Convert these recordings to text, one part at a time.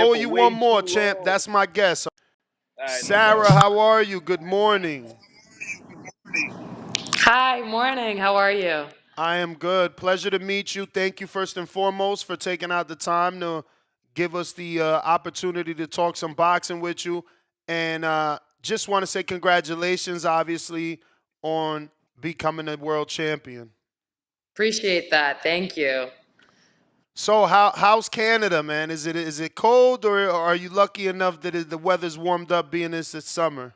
there owe for you one way more, too champ. long. That's my guess. All right, no Sarah, problem. how are you? Good morning. Hi, morning. How are you? I am good. Pleasure to meet you. Thank you first and foremost for taking out the time to give us the opportunity to talk some boxing with you. And just want to say congratulations, obviously, on becoming a world champion. Appreciate that. Thank you. So how's Canada, man? Is it cold or are you lucky enough that the weather's warmed up being this summer?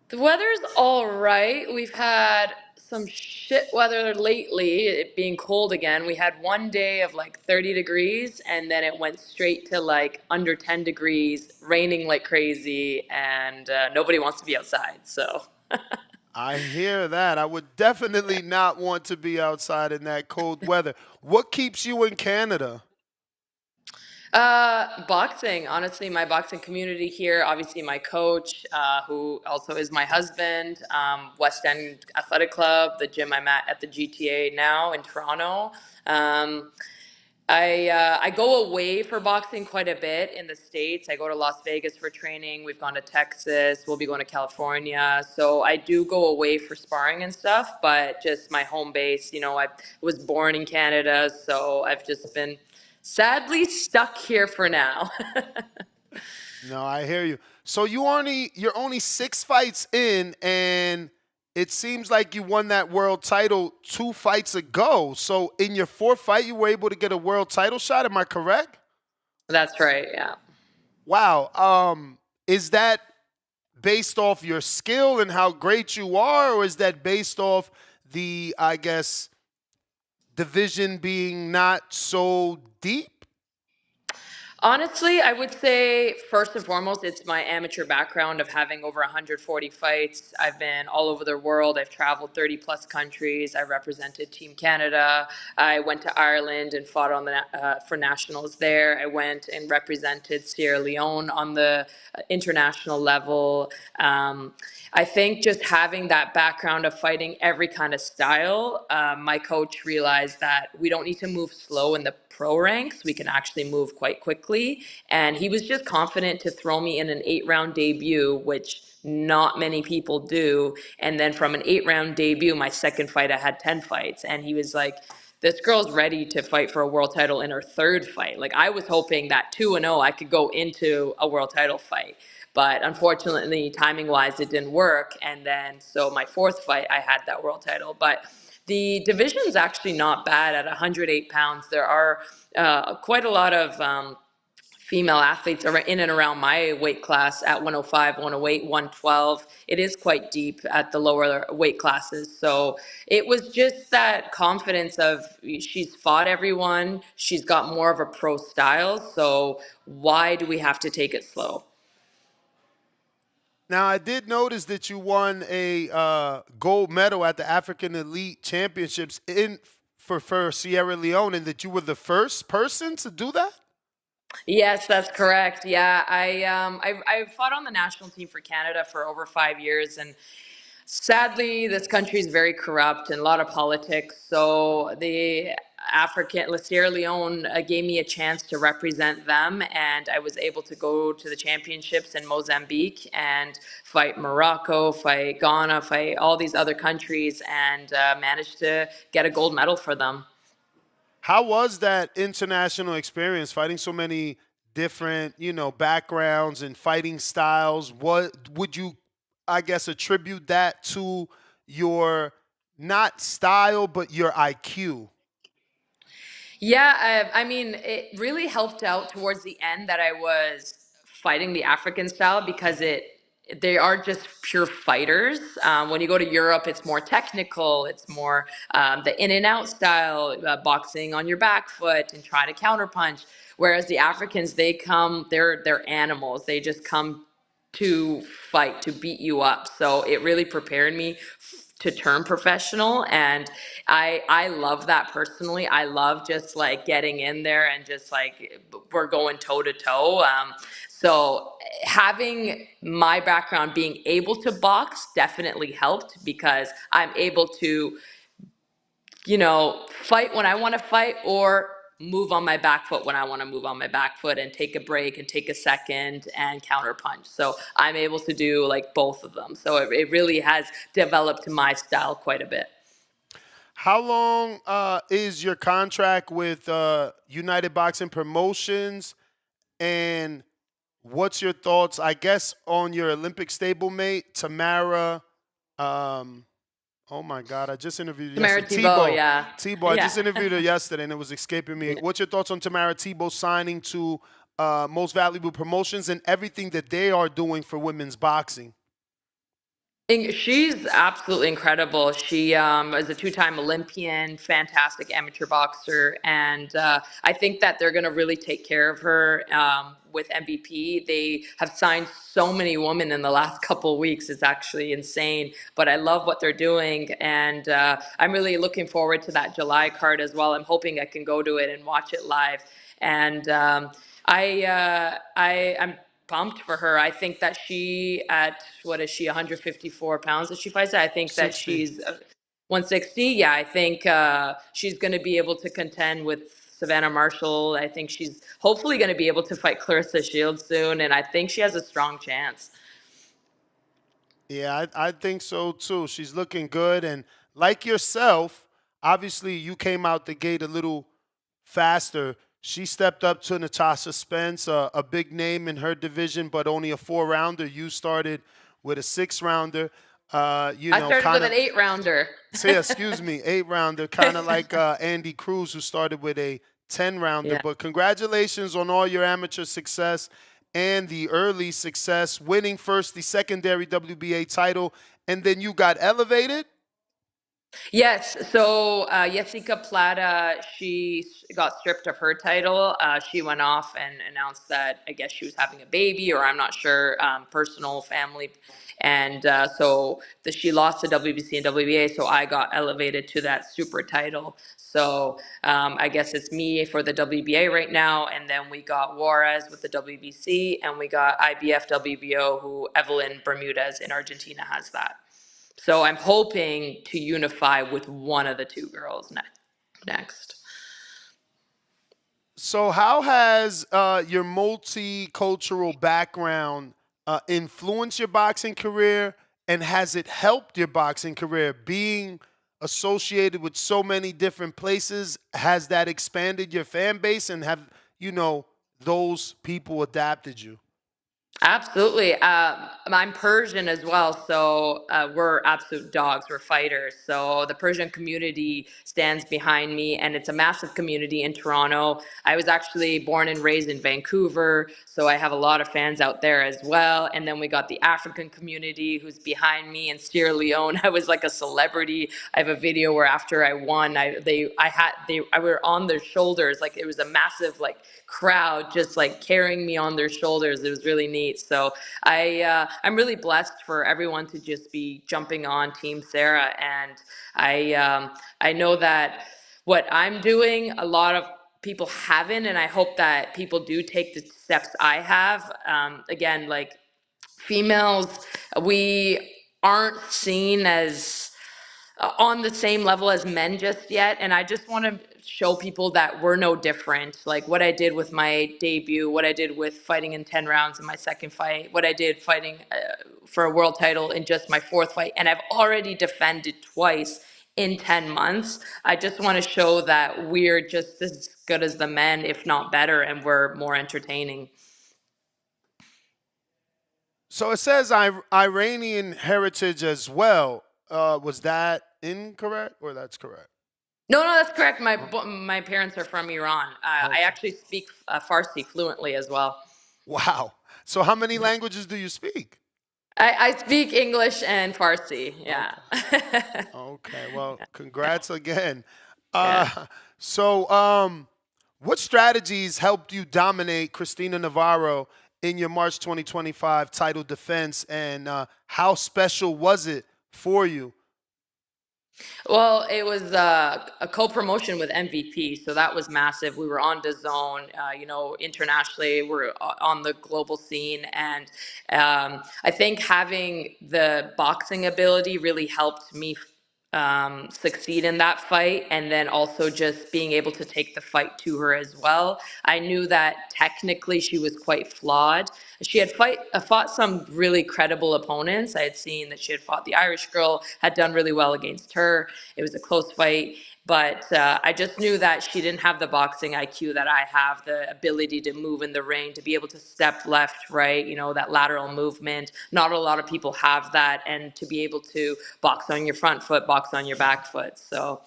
The weather's all right. We've had some shit weather lately, it being cold again. We had one day of like 30 degrees and then it went straight to like under 10 degrees, raining like crazy, and nobody wants to be outside. So I hear that. I would definitely not want to be outside in that cold weather. What keeps you in Canada? Boxing, honestly, my boxing community here, obviously my coach, who also is my husband, West End Athletic Club, the gym I'm at the GTA now in Toronto. Um, I go away for boxing quite a bit in the States. I go to Las Vegas for training. We've gone to Texas. We'll be going to California. So I do go away for sparring and stuff, but just my home base, I was born in Canada, so I've just been sadly stuck here for now. No, I hear you. So you're only 6 fights in, and it seems like you won that world title 2 fights ago. So in your fourth fight, you were able to get a world title shot. Am I correct? That's right, yeah. Wow. Is that based off your skill and how great you are, or is that based off the, I guess, division being not so deep? Honestly, I would say first and foremost, it's my amateur background of having over 140 fights. I've been all over the world. I've traveled 30 plus countries. I represented Team Canada. I went to Ireland and fought on for nationals there. I went and represented Sierra Leone on the international level. I think just having that background of fighting every kind of style, my coach realized that we don't need to move slow in the pro ranks. We can actually move quite quickly. And he was just confident to throw me in an 8 round debut, which not many people do. And then from an 8 round debut, my second fight, I had 10 fights. And he was like, this girl's ready to fight for a world title in her third fight. Like, I was hoping that 2-0, I could go into a world title fight. But unfortunately, timing wise, it didn't work. And then, so my fourth fight, I had that world title. But the division's actually not bad at 108 pounds. There are quite a lot of female athletes are in and around my weight class at 105, 108, 112. It is quite deep at the lower weight classes. So it was just that confidence of she's fought everyone. She's got more of a pro style. So why do we have to take it slow? Now, I did notice that you won a gold medal at the African Elite Championships for Sierra Leone, and that you were the first person to do that. Yes, that's correct. Yeah, I fought on the national team for Canada for over 5 years, and sadly, this country is very corrupt and a lot of politics. So the Sierra Leone gave me a chance to represent them, and I was able to go to the championships in Mozambique and fight Morocco, fight Ghana, fight all these other countries, and managed to get a gold medal for them. How was that international experience fighting so many different, backgrounds and fighting styles? What would you, I guess, attribute that to your not style, but your IQ? Yeah, I mean, it really helped out towards the end that I was fighting the African style because they are just pure fighters. When you go to Europe, it's more technical. It's more the in and out style, boxing on your back foot and try to counterpunch. Whereas the Africans, they're animals. They just come to fight, to beat you up. So it really prepared me to turn professional, and I love that personally. I love just like getting in there and just like we're going toe to toe. So having my background, being able to box, definitely helped because I'm able to fight when I want to fight or move on my back foot when I want to move on my back foot and take a break and take a second and counter punch. So I'm able to do like both of them. So it really has developed my style quite a bit. How long is your contract with United Boxing Promotions? And what's your thoughts, I guess, on your Olympic stablemate, Tamara? Um, oh my God, I just interviewed her Tamara yesterday. Thibault, Tebow. yeah. Tebow, I just Yeah. interviewed her yesterday and it was escaping me. Yeah. What's your thoughts on Tamara Tebow signing to Most Valuable Promotions and everything that they are doing for women's boxing? She's absolutely incredible. She is a two-time Olympian, fantastic amateur boxer, and I think that they're going to really take care of her with MVP. They have signed so many women in the last couple of weeks; it's actually insane. But I love what they're doing, and I'm really looking forward to that July card as well. I'm hoping I can go to it and watch it live. And I'm pumped for her. I think that she at what is she 154 pounds that she fights at? I think that 60. she's 160. Yeah, I think she's going to be able to contend with Savannah Marshall. I think she's hopefully going to be able to fight Clarissa Shields soon, and I think she has a strong chance. Yeah, I think so too. She's looking good. And like yourself, obviously you came out the gate a little faster. She stepped up to Natasha Spence, a big name in her division, but only a 4 rounder. You started with a 6 rounder. I started with Kind an of, 8 rounder. say, excuse me, 8 rounder, kind of like Andy Cruz, who started with a 10 rounder. Yeah. But congratulations on all your amateur success and the early success, winning first the secondary WBA title, and then you got elevated. Yes. So Jessica Plata, she got stripped of her title. She went off and announced that I guess she was having a baby, or I'm not sure, personal family, and she lost to WBC and WBA. So I got elevated to that super title. So I guess it's me for the WBA right now, and then we got Juarez with the WBC, and we got IBF WBO, who Evelyn Bermudez in Argentina has that. So I'm hoping to unify with one of the two girls next. So, how has your multicultural background influenced your boxing career, and has it helped your boxing career? Being associated with so many different places, has that expanded your fan base, and have those people adapted you? Absolutely. I'm Persian as well, so we're absolute dogs. We're fighters. So the Persian community stands behind me, and it's a massive community in Toronto. I was actually born and raised in Vancouver, so I have a lot of fans out there as well. And then we got the African community who's behind me in Sierra Leone. I was like a celebrity. I have a video where after I won, I were on their shoulders, like it was a massive like crowd just like carrying me on their shoulders. It was really neat. So I'm really blessed for everyone to just be jumping on Team Sara, and I know that what I'm doing, a lot of people haven't, and I hope that people do take the steps I have. Again, like females, we aren't seen as on the same level as men just yet. And I just want to show people that we're no different. Like what I did with my debut, what I did with fighting in 10 rounds in my second fight, what I did fighting for a world title in just my fourth fight. And I've already defended twice in 10 months. I just want to show that we're just as good as the men, if not better, and we're more entertaining. So it says Iranian heritage as well. Was that incorrect or that's correct? No, that's correct. Oh, My parents are from Iran. I okay. actually speak Farsi fluently as well. Wow. So how many languages do you speak? I speak English and Farsi. Yeah. Okay. Okay. Well, congrats again. Yeah. Uh, so, what strategies helped you dominate Christina Navarro in your March 2025 title defense, and how special was it for you? Well, it was a co-promotion with MVP, so that was massive. We were on DAZN, internationally, we're on the global scene, and I think having the boxing ability really helped me succeed in that fight, and then also just being able to take the fight to her as well. I knew that technically she was quite flawed. She had fought some really credible opponents. I had seen that she had fought the Irish girl, had done really well against her. It was a close fight. But I just knew that she didn't have the boxing IQ that I have, the ability to move in the ring, to be able to step left, right, that lateral movement. Not a lot of people have that, and to be able to box on your front foot, box on your back foot. So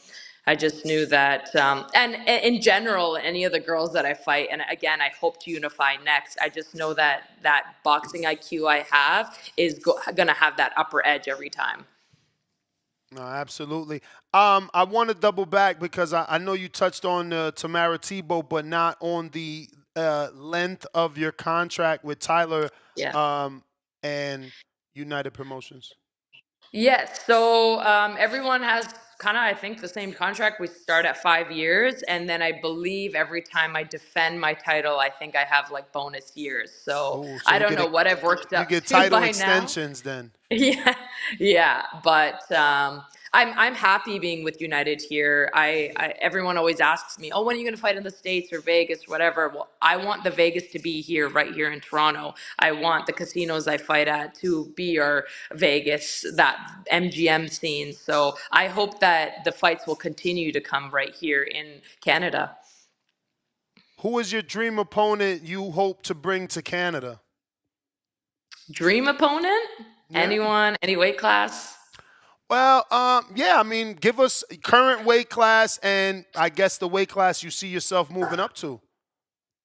I just knew that, and in general, any of the girls that I fight, and again, I hope to unify next. I just know that that boxing IQ I have is going to have that upper edge every time. No, absolutely. I want to double back because I know you touched on Tamara Tebow, but not on the length of your contract with Tyler Yeah. and United Promotions. Yes. So everyone has kind of, I think, the same contract. We start at 5 years. And then I believe every time I defend my title, I think I have like bonus years. So Oh, so I don't know what I've worked you up get to title by now. extensions then. Yeah, yeah, but I'm happy being with United here. Everyone always asks me, "Oh, when are you going to fight in the States or Vegas, whatever?" Well, I want the Vegas to be here, right here in Toronto. I want the casinos I fight at to be our Vegas, that MGM scene. So I hope that the fights will continue to come right here in Canada. Who is your dream opponent you hope to bring to Canada? Dream opponent? Yeah. Anyone? Any weight class? Well, yeah. I mean, give us current weight class, and I guess the weight class you see yourself moving up to.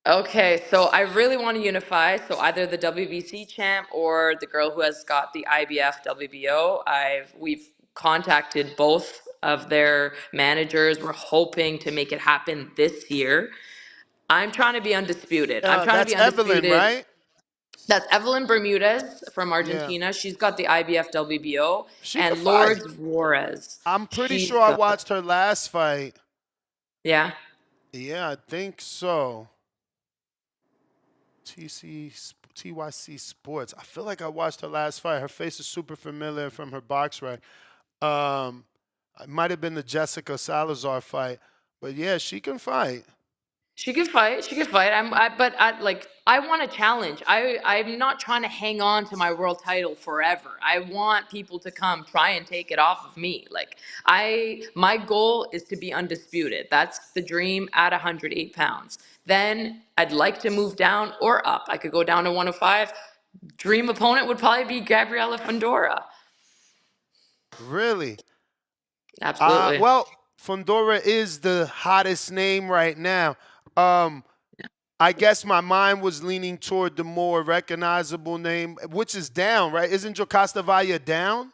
Okay, so I really want to unify. So either the WBC champ or the girl who has got the IBF WBO. We've contacted both of their managers. We're hoping to make it happen this year. I'm trying to be undisputed. I'm trying to That's be Evelyn, undisputed. right? That's Evelyn Bermudez from Yeah. Argentina. She's got the IBF WBO, She could and fight. Lourdes Juarez. I'm pretty She's sure I got, watched her last fight. yeah. Yeah, I think so. TYC Sports. I feel like I watched her last fight. Her face is super familiar from her box rec. Um, it might have been the Jessica Salazar fight, but yeah, she can fight. She could fight. She could fight. but I want a challenge. I'm not trying to hang on to my world title forever. I want people to come try and take it off of me. My goal is to be undisputed. That's the dream at 108 pounds. Then I'd like to move down or up. I could go down to 105. Dream opponent would probably be Gabriela Fondora. Really? Absolutely. Well, Fondora is the hottest name right now. Um, I guess my mind was leaning toward the more recognizable name, which is down, right? Isn't Jocasta Valle down?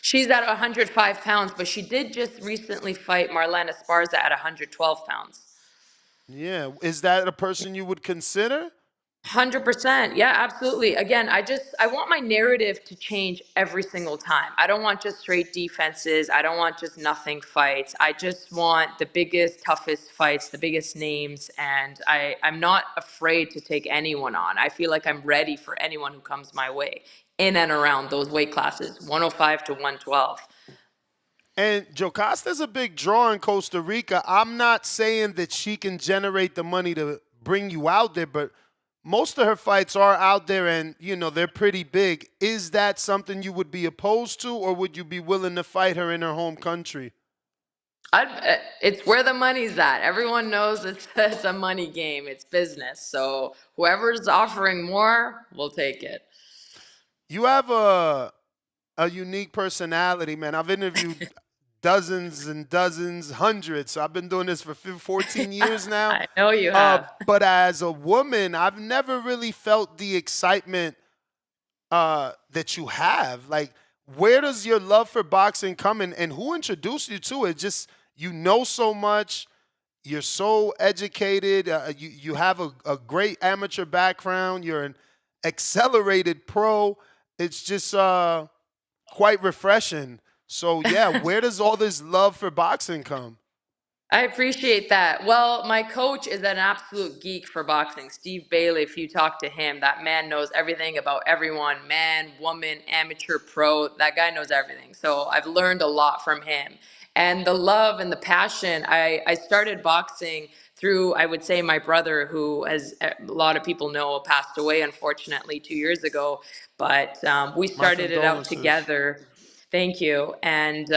She's at 105 pounds, but she did just recently fight Marlena Esparza at 112 pounds. Yeah. Is that a person you would consider? 100%. Yeah, absolutely. Again, I want my narrative to change every single time. I don't want just straight defenses. I don't want just nothing fights. I just want the biggest, toughest fights, the biggest names, and I'm not afraid to take anyone on. I feel like I'm ready for anyone who comes my way in and around those weight classes, 105 to 112. And Jocasta's a big draw in Costa Rica. I'm not saying that she can generate the money to bring you out there, but most of her fights are out there and, they're pretty big. Is that something you would be opposed to, or would you be willing to fight her in her home country? It's where the money's at. Everyone knows it's a money game. It's business. So whoever's offering more, we'll take it. You have a unique personality, man. I've interviewed dozens and dozens, hundreds. So I've been doing this for 14 years now. I know you have. But as a woman, I've never really felt the excitement that you have. Like, where does your love for boxing come in, and who introduced you to it? Just you know so much. You're so educated. You have a great amateur background. You're an accelerated pro. It's just quite refreshing. So yeah, where does all this love for boxing come? I appreciate that. Well, my coach is an absolute geek for boxing. Steve Bailey, if you talk to him, that man knows everything about everyone, man, woman, amateur, pro. That guy knows everything. So I've learned a lot from him. And the love and the passion, I started boxing through, I would say, my brother, who, as a lot of people know, passed away, unfortunately, 2 years ago. But we My started it out condolences. together. Thank you. And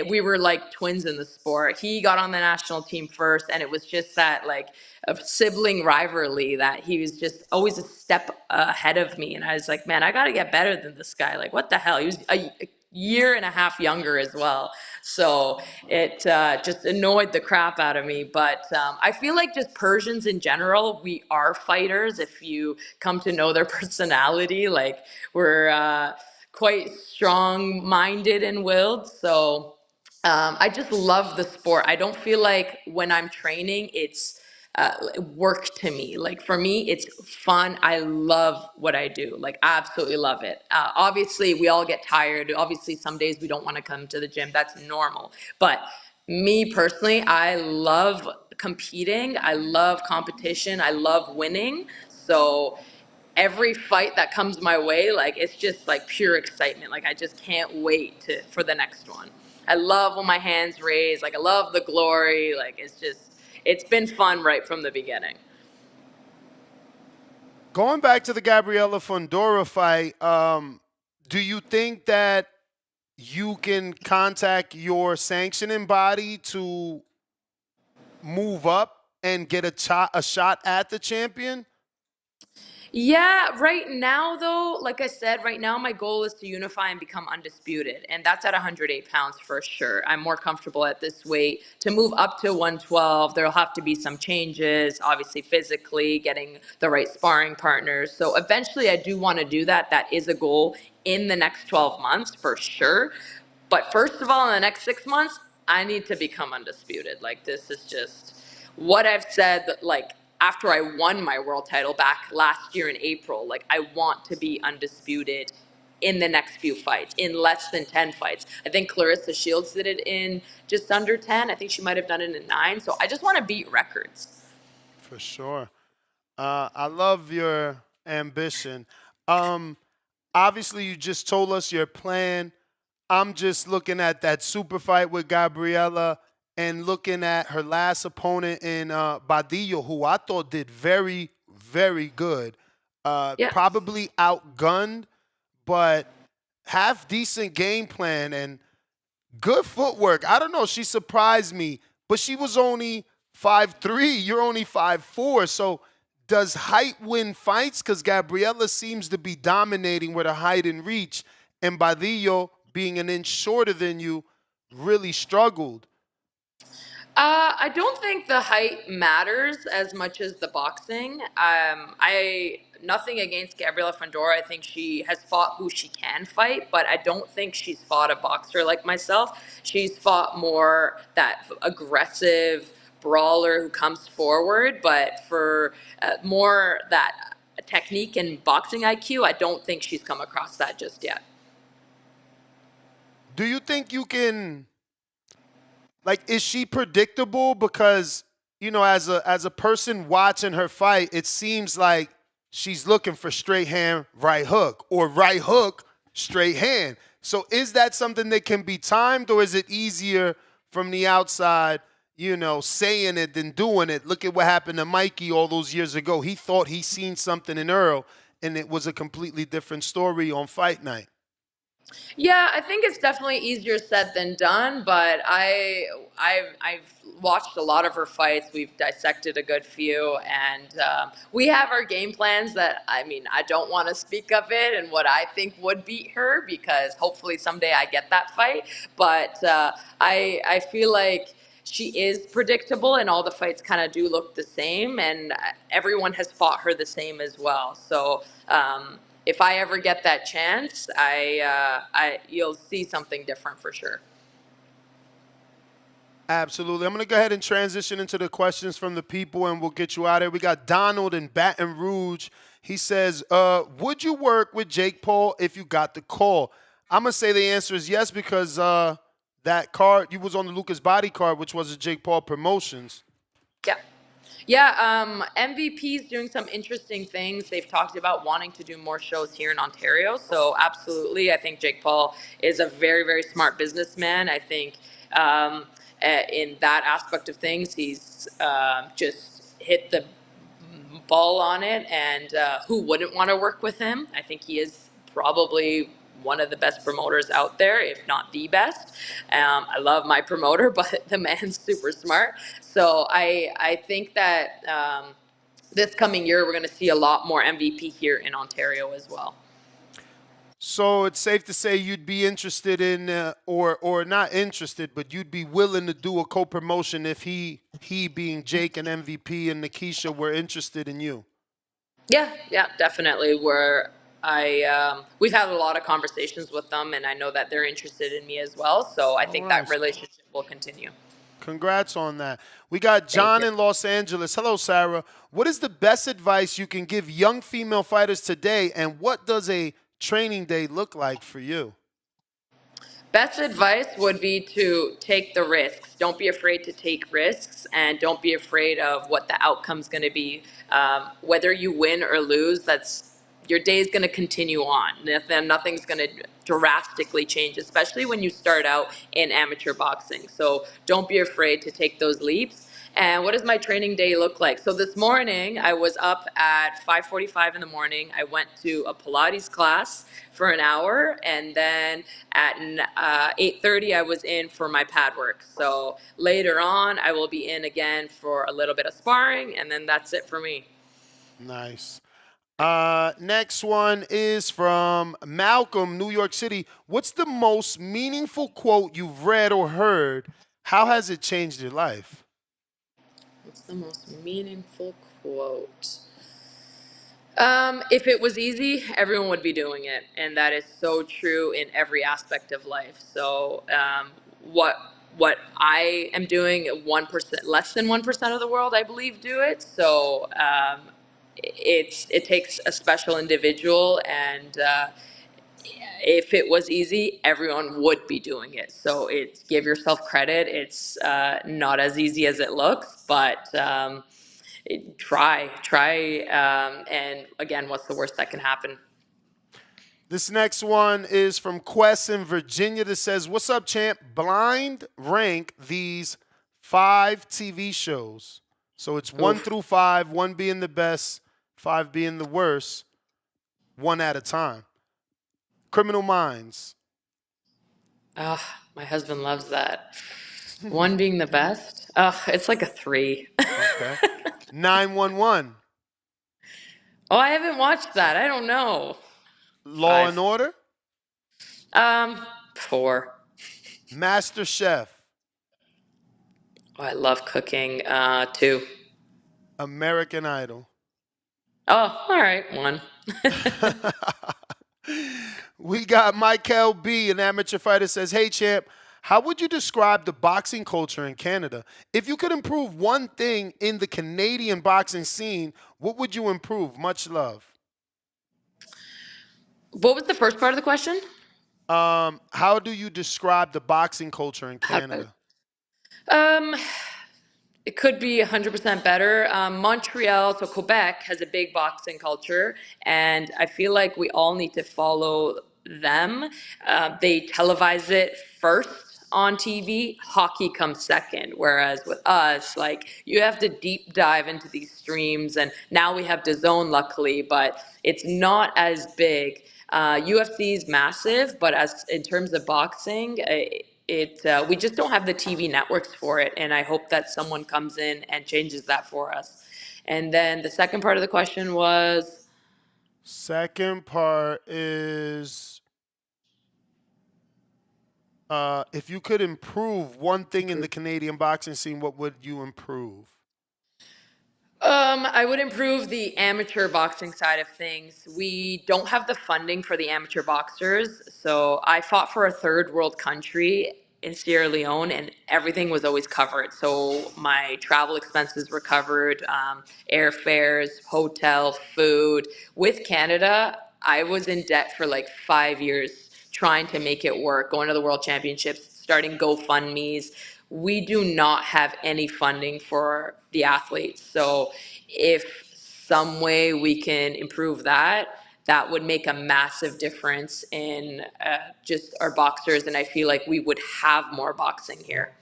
we were like twins in the sport. He got on the national team first, and it was just that like a sibling rivalry that he was just always a step ahead of me. And I was like, man, I got to get better than this guy. Like, what the hell? He was a year and a half younger as well. So it just annoyed the crap out of me. But I feel like just Persians in general, we are fighters. If you come to know their personality, like we're quite strong minded and willed. So I just love the sport. I don't feel like when I'm training, it's work to me. Like for me, it's fun. I love what I do. Like I absolutely love it. Obviously, we all get tired. Obviously, some days we don't want to come to the gym. That's normal. But me personally, I love competing. I love competition. I love winning. So every fight that comes my way, like it's just like pure excitement. Like I just can't wait for the next one. I love when my hands raise. Like I love the glory. Like it's been fun right from the beginning. Going back to the Gabriela Fundora fight, do you think that you can contact your sanctioning body to move up and get a shot at the champion? Yeah, right now though, like I said, right now my goal is to unify and become undisputed, and that's at 108 pounds for sure. I'm more comfortable at this weight. To move up to 112, there'll have to be some changes, obviously physically, getting the right sparring partners. So eventually I do want to do that. That is a goal in the next 12 months for sure. But first of all, in the next 6 months, I need to become undisputed. Like this is just what I've said. Like after I won my world title back last year in April, like I want to be undisputed in the next few fights, in less than 10 fights. I think Clarissa Shields did it in just under 10. I think she might have done it in 9. So I just want to beat records. For sure. I love your ambition. Um, Obviously, you just told us your plan. I'm just looking at that super fight with Gabriela and looking at her last opponent in Badillo, who I thought did very, very good. Yeah. Probably outgunned, but half decent game plan and good footwork. I don't know. She surprised me, but she was only 5'3". You're only 5'4". So does height win fights? Because Gabriela seems to be dominating with her height and reach, and Badillo, being an inch shorter than you, really struggled. I don't think the height matters as much as the boxing. I nothing against Gabriela Fundora. I think she has fought who she can fight, but I don't think she's fought a boxer like myself. She's fought more that aggressive brawler who comes forward, but for more that technique and boxing IQ, I don't think she's come across that just yet. Do you think you can, like, is she predictable? Because, as a person watching her fight, it seems like she's looking for straight hand right hook, or right hook straight hand. So is that something that can be timed, or is it easier from the outside, saying it than doing it? Look at what happened to Mikey all those years ago. He thought he seen something in Earl, and it was a completely different story on fight night. Yeah, I think it's definitely easier said than done, but I've watched a lot of her fights. We've dissected a good few, and we have our game plans. That I mean, I don't want to speak of it and what I think would beat her because hopefully someday I get that fight. But I feel like she is predictable, and all the fights kind of do look the same, and everyone has fought her the same as well. So. If I ever get that chance, you'll see something different for sure. Absolutely. I'm going to go ahead and transition into the questions from the people, and we'll get you out of here. We got Donald in Baton Rouge. He says, would you work with Jake Paul if you got the call? I'm going to say the answer is yes, because that card. You was on the Lucas Body card, which was a Jake Paul Promotions. Yeah. Yeah, MVP's doing some interesting things. They've talked about wanting to do more shows here in Ontario. So, absolutely, I think Jake Paul is a very, very smart businessman. I think in that aspect of things, he's just hit the ball on it. And who wouldn't want to work with him? I think he is probably one of the best promoters out there, if not the best. I love my promoter, but the man's super smart. So I think that this coming year we're going to see a lot more MVP here in Ontario as well. So it's safe to say you'd be interested in, or not interested, but you'd be willing to do a co-promotion if he being Jake and MVP and Nikisha were interested in you. Yeah, yeah, definitely. Where we've had a lot of conversations with them, and I know that they're interested in me as well. So I All think right. that relationship will continue. Congrats on that. We got Thank John you. in Los Angeles. Hello, Sara. What is the best advice you can give young female fighters today, and what does a training day look like for you? Best advice would be to take the risks. Don't be afraid to take risks, and don't be afraid of what the outcome's going to be. Whether you win or lose, that's your day is going to continue on. Nothing's going to drastically change, especially when you start out in amateur boxing. So don't be afraid to take those leaps. And what does my training day look like? So this morning I was up at 5:45 in the morning. I went to a Pilates class for an hour, and then at 8:30 I was in for my pad work. So later on I will be in again for a little bit of sparring, and then that's it for me. Nice. Next one is from Malcolm, New York City. What's the most meaningful quote you've read or heard? How has it changed your life? What's the most meaningful quote? If it was easy, everyone would be doing it, and that is so true in every aspect of life. So, what I am doing, 1%, less than 1% of the world, I believe, do it. So, it takes a special individual, and if it was easy, everyone would be doing it. So, it's give yourself credit. It's not as easy as it looks, but. Try, and again, what's the worst that can happen? This next one is from Quest in Virginia that says, "What's up, champ? Blind rank these 5 TV shows. So it's one Oof. through five, one being the best, five being the worst, one at a time. Criminal Minds." My husband loves that. One being the best. It's like a three. Okay. 911. Oh, I haven't watched that. I don't know. Law and Five. Order. Four. Master Chef. Oh, I love cooking. Two. American Idol. Oh, all right. One. We got Michael B, an amateur fighter, says, "Hey, champ, how would you describe the boxing culture in Canada? If you could improve one thing in the Canadian boxing scene, what would you improve? Much love." What was the first part of the question? How do you describe the boxing culture in How do Canada? um, it could be 100% better. Montreal, so Quebec, has a big boxing culture, and I feel like we all need to follow them. They televise it first on TV. Hockey comes second, whereas with us, like you have to deep dive into these streams, and now we have DAZN, luckily, but it's not as big. UFC is massive, but as in terms of boxing, we just don't have the TV networks for it, and I hope that someone comes in and changes that for us. And then the second part of the question was, Second part is, if you could improve one thing in the Canadian boxing scene, what would you improve? I would improve the amateur boxing side of things. We don't have the funding for the amateur boxers. So I fought for a third world country in Sierra Leone, and everything was always covered. So my travel expenses were covered, airfares, hotel, food. With Canada, I was in debt for like 5 years trying to make it work, going to the world championships, starting GoFundMe's. We do not have any funding for the athletes. So if some way we can improve that, that would make a massive difference in just our boxers. And I feel like we would have more boxing here.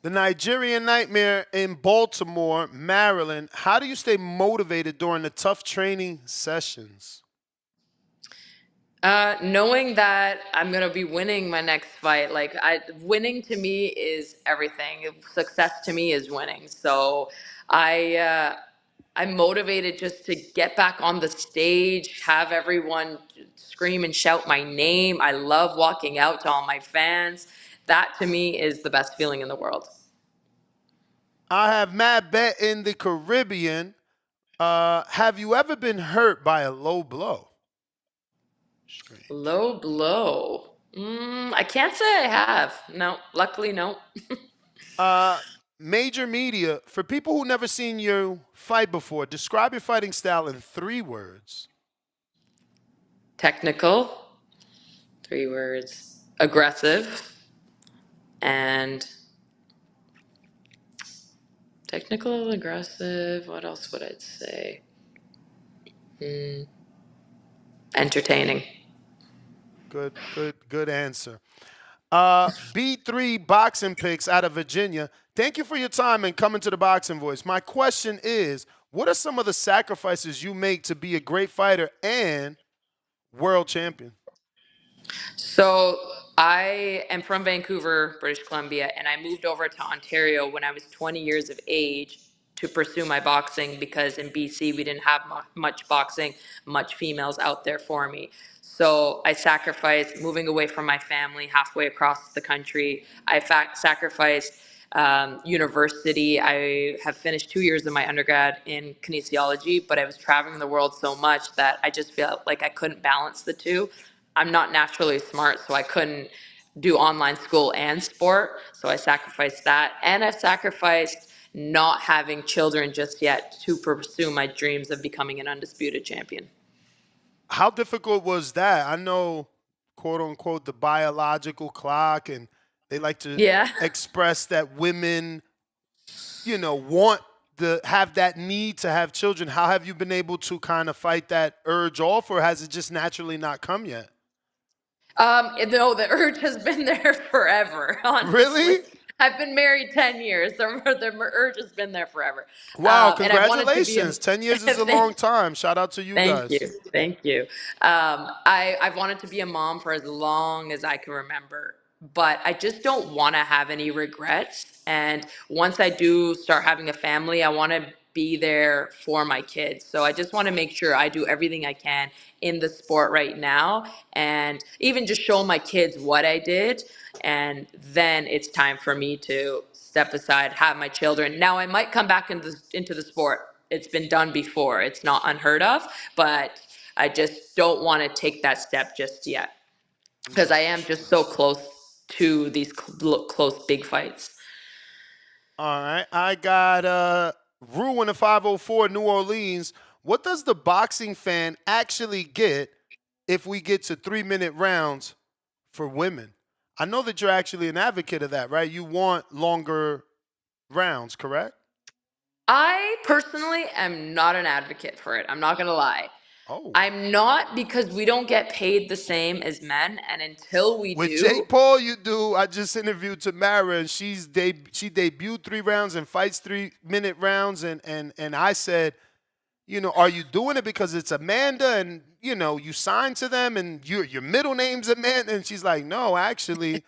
The Nigerian Nightmare in Baltimore, Maryland. How do you stay motivated during the tough training sessions? Knowing that I'm gonna be winning my next fight, like winning to me is everything. Success to me is winning. So I, uh, I'm motivated just to get back on the stage, have everyone scream and shout my name. I love walking out to all my fans. That to me is the best feeling in the world. I have Matt Bet in the Caribbean. Have you ever been hurt by a low blow? Strange. Low blow. I can't say I have. No, luckily, no. Uh, Major media. For people who never seen you fight before, describe your fighting style in 3 words. Technical, 3 words. Aggressive, and technical, aggressive. What else would I say? Hmm. Entertaining. Good answer. B3 boxing picks out of Virginia. Thank you for your time and coming to the Boxing Voice. My question is, what are some of the sacrifices you make to be a great fighter and world champion? So I am from Vancouver, British Columbia, and I moved over to Ontario when I was 20 years of age to pursue my boxing because in BC we didn't have much boxing, much females out there for me. So I sacrificed moving away from my family halfway across the country. I sacrificed university. I have finished 2 years of my undergrad in kinesiology, but I was traveling the world so much that I just felt like I couldn't balance the two. I'm not naturally smart, so I couldn't do online school and sport. So I sacrificed that. And I've sacrificed not having children just yet to pursue my dreams of becoming an undisputed champion. How difficult was that? I know, quote unquote, the biological clock, and they like to Yeah. express that women, want to have that need to have children. How have you been able to kind of fight that urge off, or has it just naturally not come yet? No, the urge has been there forever, honestly. Really? I've been married 10 years. The urge has been there forever. Wow, And I wanted to be a, congratulations. 10 years is a long thank time. Shout out to you Thank you. guys. Thank you. I've wanted to be a mom for as long as I can remember, but I just don't want to have any regrets. And once I do start having a family, I want to be there for my kids. So I just want to make sure I do everything I can in the sport right now and even just show my kids what I did. And then it's time for me to step aside, have my children. Now I might come back into the sport. It's been done before. It's not unheard of, but I just don't want to take that step just yet because I am just so close to these close big fights. All right. I got Rue in the 504 New Orleans. What does the boxing fan actually get if we get to 3-minute rounds for women? I know that you're actually an advocate of that, right? You want longer rounds, correct? I personally am not an advocate for it. I'm not going to lie. Oh. I'm not because we don't get paid the same as men. And until we With Jake do, Paul, you do. I just interviewed Tamara, and she debuted 3 rounds and fights 3-minute rounds, and I said, are you doing it because it's Amanda, and you signed to them, and your middle name's Amanda? And she's like, no, actually,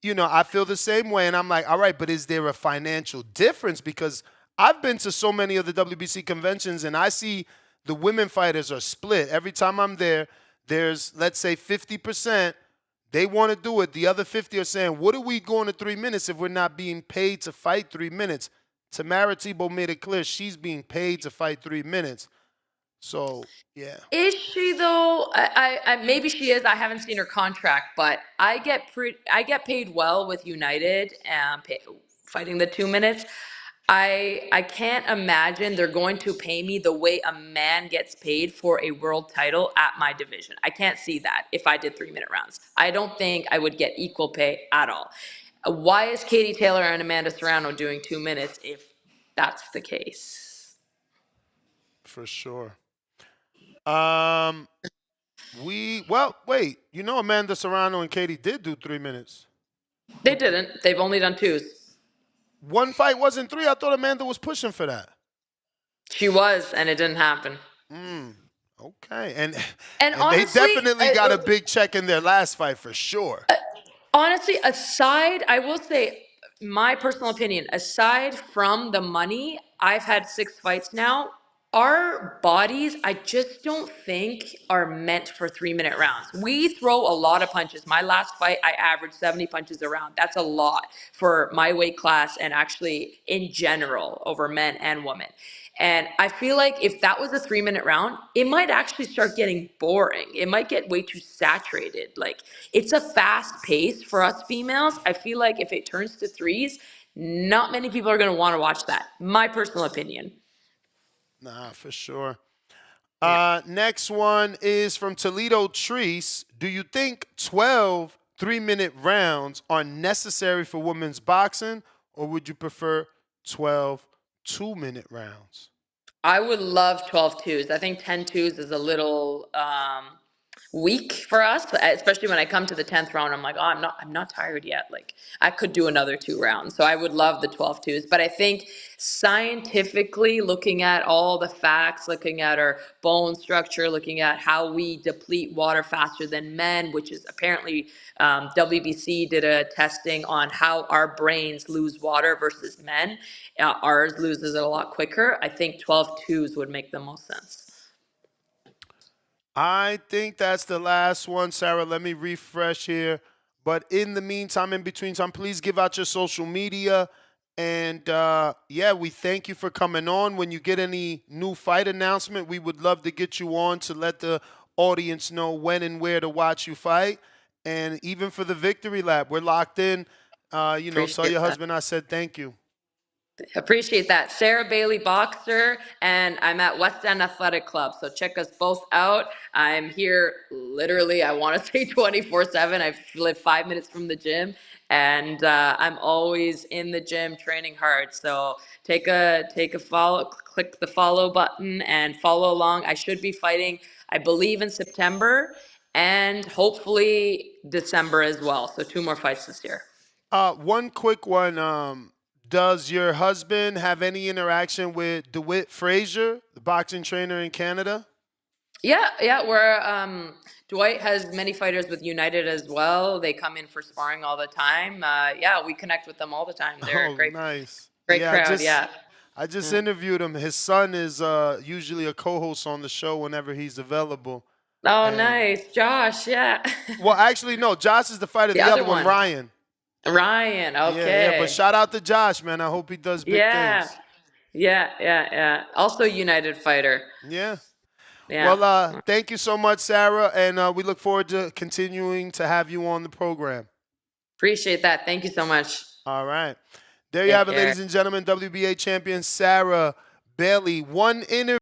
I feel the same way, and I'm like, all right, but is there a financial difference? Because I've been to so many of the WBC conventions, and I see the women fighters are split. Every time I'm there, there's, let's say, 50%. They want to do it. The other 50 are saying, what are we going to 3 minutes if we're not being paid to fight 3 minutes? Tamara Tebow made it clear she's being paid to fight 3 minutes. So, yeah. is she though? Maybe she is. I haven't seen her contract, but I get paid well with United, fighting the 2 minutes. I can't imagine they're going to pay me the way a man gets paid for a world title at my division. I can't see that if I did 3 minute rounds. I don't think I would get equal pay at all. Why is Katie Taylor and Amanda Serrano doing 2 minutes if that's the case? For sure. Um, wait. You know, Amanda Serrano and Katie did do 3 minutes. They didn't. They've only done twos. One fight wasn't three. I thought Amanda was pushing for that. She was, and it didn't happen. Okay, and And and they honestly, definitely got a big check in their last fight for sure. honestly, aside, I will say, my personal opinion, aside from the money, I've had 6 fights now. Our bodies, I just don't think are meant for 3 minute rounds. We throw a lot of punches. My last fight, I averaged 70 punches a round. That's a lot for my weight class and actually in general over men and women. And I feel like if that was a 3 minute round, it might actually start getting boring. It might get way too saturated. Like, it's a fast pace for us females. I feel like if it turns to threes, not many people are going to want to watch that. My personal opinion. Nah, for sure. Yeah. Next one is from Toledo Trees. Do you think 12 3-minute rounds are necessary for women's boxing, or would you prefer 12 2-minute rounds? I would love 12 twos. I think 10 twos is a little weak for us, especially when I come to the 10th round. I'm like, oh, I'm not tired yet. Like, I could do another 2 rounds. So I would love the 12 twos. But I think scientifically, looking at all the facts, looking at our bone structure, looking at how we deplete water faster than men, which is apparently WBC did a testing on how our brains lose water versus men. Ours loses it a lot quicker. I think 12 twos would make the most sense. I think that's the last one, Sarah. Let me refresh here. But in the meantime, in between time, please give out your social media. And yeah, we thank you for coming on. When you get any new fight announcement, we would love to get you on to let the audience know when and where to watch you fight. And even for the Victory Lab, we're locked in. Tell Appreciate your that. husband I said thank you. Appreciate that. Sarah Bailey Boxer, and I'm at West End Athletic Club. So check us both out. I'm here literally, I want to say 24/7. I live 5 minutes from the gym, and I'm always in the gym training hard. So take a follow, click the follow button and follow along. I should be fighting, I believe, in September and hopefully December as well. So 2 more fights this year. One quick one. Does your husband have any interaction with DeWitt Frazier, the boxing trainer in Canada? Yeah, we're Dwight has many fighters with United as well. They come in for sparring all the time. Yeah, we connect with them all the time. They're a Oh, great, nice. great Yeah, crowd. Yeah. I just Yeah. interviewed him. His son is usually a co-host on the show whenever he's available. Oh, And nice, Josh. Yeah. well, actually, no. Josh is the fighter. The The other other one, one, Ryan. Ryan. Yeah. But Okay. shout out to Josh, man. I hope he does big Yeah. things. Yeah. Also United fighter. Yeah. Yeah. Well, thank you so much, Sarah, and we look forward to continuing to have you on the program. Appreciate that. Thank you so much. All right. There you Take have it, care. ladies and gentlemen. WBA champion Sara Bailey. One interview.